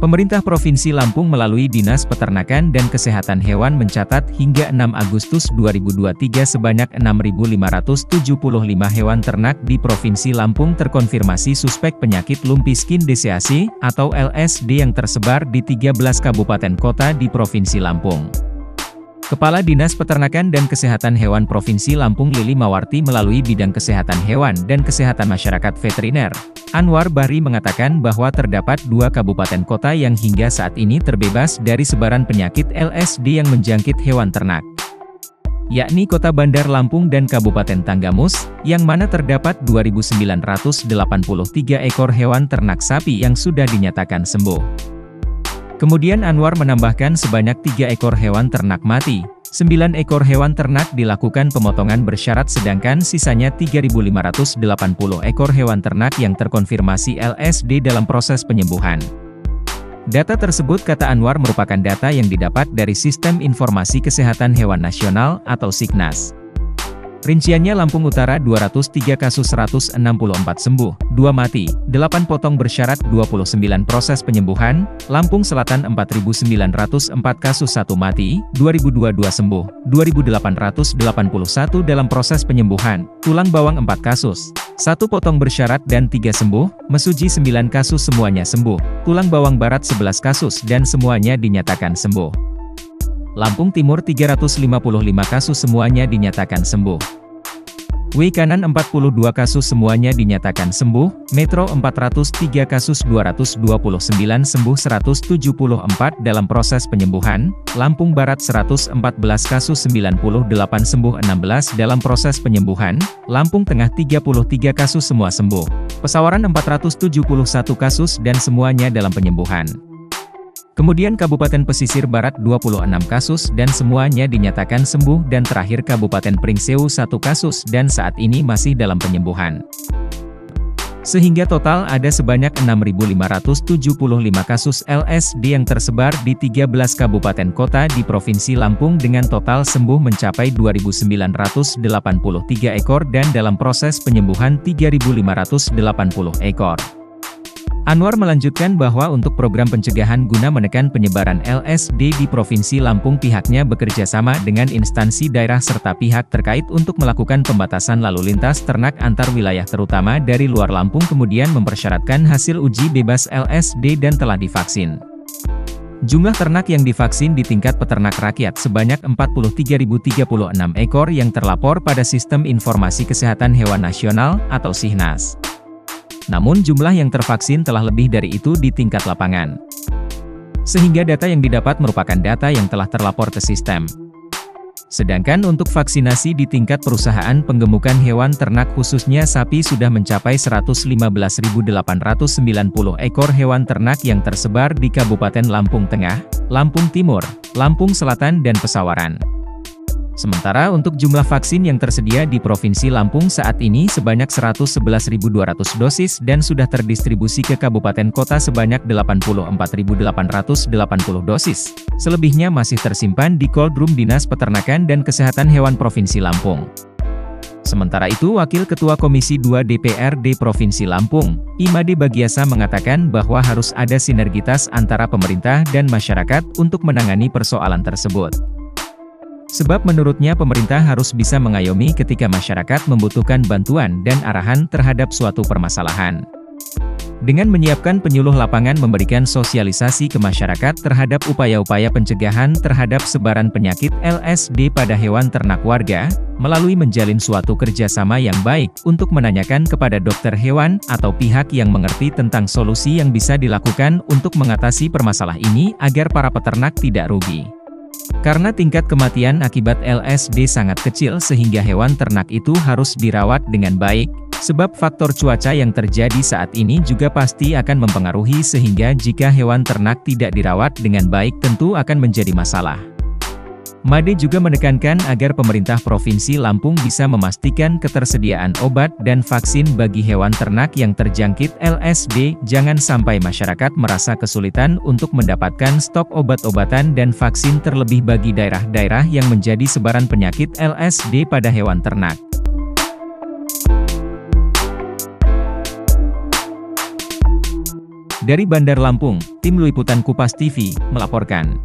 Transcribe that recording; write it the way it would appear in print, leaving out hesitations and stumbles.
Pemerintah Provinsi Lampung melalui Dinas Peternakan dan Kesehatan Hewan mencatat hingga 6 Agustus 2023 sebanyak 6.575 hewan ternak di Provinsi Lampung terkonfirmasi suspek penyakit lumpy skin disease atau LSD yang tersebar di 13 kabupaten kota di Provinsi Lampung. Kepala Dinas Peternakan dan Kesehatan Hewan Provinsi Lampung Lili Mawarti melalui Bidang Kesehatan Hewan dan Kesehatan Masyarakat Veteriner, Anwar Bahri mengatakan bahwa terdapat 2 kabupaten kota yang hingga saat ini terbebas dari sebaran penyakit LSD yang menjangkit hewan ternak, yakni Kota Bandar Lampung dan Kabupaten Tanggamus, yang mana terdapat 2.983 ekor hewan ternak sapi yang sudah dinyatakan sembuh. Kemudian Anwar menambahkan sebanyak 3 ekor hewan ternak mati, 9 ekor hewan ternak dilakukan pemotongan bersyarat sedangkan sisanya 3.580 ekor hewan ternak yang terkonfirmasi LSD dalam proses penyembuhan. Data tersebut kata Anwar merupakan data yang didapat dari Sistem Informasi Kesehatan Hewan Nasional atau Signas. Rinciannya Lampung Utara 203 kasus 164 sembuh, 2 mati, 8 potong bersyarat 29 proses penyembuhan, Lampung Selatan 4.904 kasus 1 mati, 2.022 sembuh, 2.881 dalam proses penyembuhan, Tulang Bawang 4 kasus, 1 potong bersyarat dan 3 sembuh, Mesuji 9 kasus semuanya sembuh, Tulang Bawang Barat 11 kasus dan semuanya dinyatakan sembuh. Lampung Timur 355 kasus semuanya dinyatakan sembuh. W Kanan 42 kasus semuanya dinyatakan sembuh, Metro 403 kasus 229 sembuh 174 dalam proses penyembuhan, Lampung Barat 114 kasus 98 sembuh 16 dalam proses penyembuhan, Lampung Tengah 33 kasus semua sembuh, Pesawaran 471 kasus dan semuanya dalam penyembuhan. Kemudian Kabupaten Pesisir Barat 26 kasus dan semuanya dinyatakan sembuh dan terakhir Kabupaten Pringsewu 1 kasus dan saat ini masih dalam penyembuhan. Sehingga total ada sebanyak 6.575 kasus LSD yang tersebar di 13 kabupaten kota di Provinsi Lampung dengan total sembuh mencapai 2.983 ekor dan dalam proses penyembuhan 3.580 ekor. Anwar melanjutkan bahwa untuk program pencegahan guna menekan penyebaran LSD di Provinsi Lampung pihaknya bekerja sama dengan instansi daerah serta pihak terkait untuk melakukan pembatasan lalu lintas ternak antar wilayah terutama dari luar Lampung kemudian mempersyaratkan hasil uji bebas LSD dan telah divaksin. Jumlah ternak yang divaksin di tingkat peternak rakyat sebanyak 43.036 ekor yang terlapor pada Sistem Informasi Kesehatan Hewan Nasional atau Signas. Namun jumlah yang tervaksin telah lebih dari itu di tingkat lapangan. Sehingga data yang didapat merupakan data yang telah terlapor ke sistem. Sedangkan untuk vaksinasi di tingkat perusahaan penggemukan hewan ternak khususnya sapi sudah mencapai 115.890 ekor hewan ternak yang tersebar di Kabupaten Lampung Tengah, Lampung Timur, Lampung Selatan dan Pesawaran. Sementara untuk jumlah vaksin yang tersedia di Provinsi Lampung saat ini sebanyak 111.200 dosis dan sudah terdistribusi ke kabupaten kota sebanyak 84.880 dosis. Selebihnya masih tersimpan di Cold Room Dinas Peternakan dan Kesehatan Hewan Provinsi Lampung. Sementara itu Wakil Ketua Komisi 2 DPRD Provinsi Lampung, Imade Bagiasa mengatakan bahwa harus ada sinergitas antara pemerintah dan masyarakat untuk menangani persoalan tersebut. Sebab menurutnya pemerintah harus bisa mengayomi ketika masyarakat membutuhkan bantuan dan arahan terhadap suatu permasalahan. Dengan menyiapkan penyuluh lapangan memberikan sosialisasi ke masyarakat terhadap upaya-upaya pencegahan terhadap sebaran penyakit LSD pada hewan ternak warga, melalui menjalin suatu kerjasama yang baik untuk menanyakan kepada dokter hewan atau pihak yang mengerti tentang solusi yang bisa dilakukan untuk mengatasi permasalahan ini agar para peternak tidak rugi. Karena tingkat kematian akibat LSD sangat kecil sehingga hewan ternak itu harus dirawat dengan baik, sebab faktor cuaca yang terjadi saat ini juga pasti akan mempengaruhi sehingga jika hewan ternak tidak dirawat dengan baik tentu akan menjadi masalah. Made juga menekankan agar pemerintah Provinsi Lampung bisa memastikan ketersediaan obat dan vaksin bagi hewan ternak yang terjangkit LSD, jangan sampai masyarakat merasa kesulitan untuk mendapatkan stok obat-obatan dan vaksin terlebih bagi daerah-daerah yang menjadi sebaran penyakit LSD pada hewan ternak. Dari Bandar Lampung, Tim Liputan Kupas TV, melaporkan.